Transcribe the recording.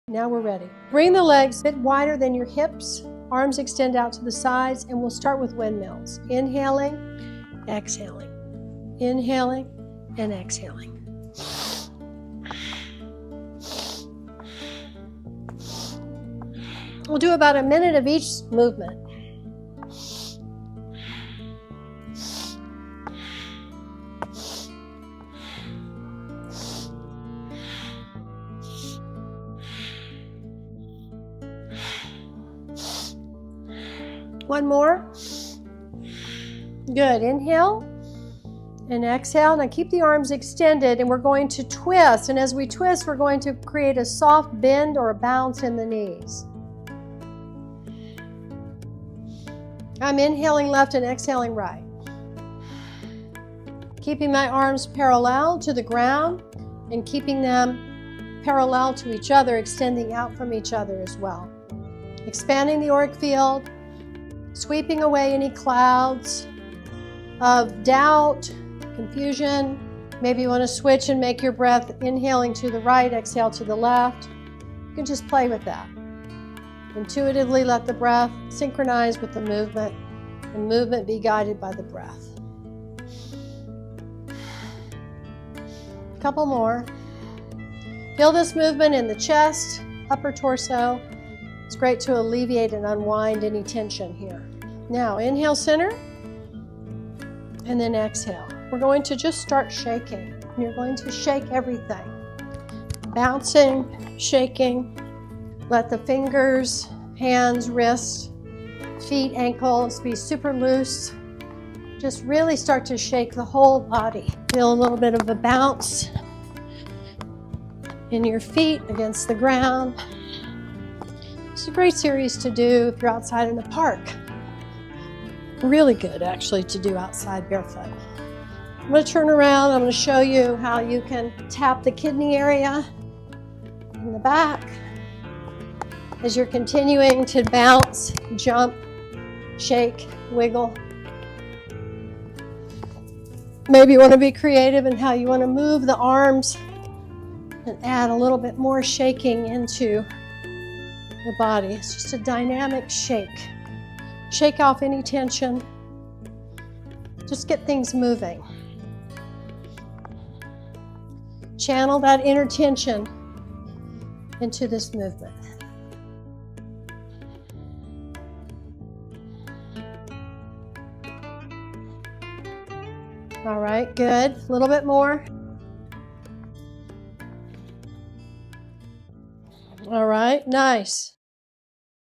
Now we're ready. Bring the legs a bit wider than your hips. Arms extend out to the sides, and we'll start with windmills. Inhaling, exhaling. Inhaling and exhaling. We'll do about a minute of each movement. One more. Good. Inhale and exhale. Now keep the arms extended, and we're going to twist. And as we twist, we're going to create a soft bend or a bounce in the knees. I'm inhaling left and exhaling right. Keeping my arms parallel to the ground and keeping them parallel to each other, extending out from each other as well. Expanding the auric field, sweeping away any clouds of doubt, confusion. Maybe you want to switch and make your breath inhaling to the right, exhale to the left. You can just play with that. Intuitively let the breath synchronize with the movement, and movement be guided by the breath. A couple more. Feel this movement in the chest, upper torso. It's great to alleviate and unwind any tension here. Now, inhale center, and then exhale. We're going to just start shaking. And you're going to shake everything. Bouncing, shaking. Let the fingers, hands, wrists, feet, ankles be super loose. Just really start to shake the whole body. Feel a little bit of a bounce in your feet against the ground. It's a great series to do if you're outside in the park. Really good, actually, to do outside barefoot. I'm going to turn around. I'm going to show you how you can tap the kidney area in the back as you're continuing to bounce, jump, shake, wiggle. Maybe you want to be creative in how you want to move the arms and add a little bit more shaking into the body. It's just a dynamic shake. Shake off any tension. Just get things moving. Channel that inner tension into this movement. All right, good. A little bit more. All right, nice.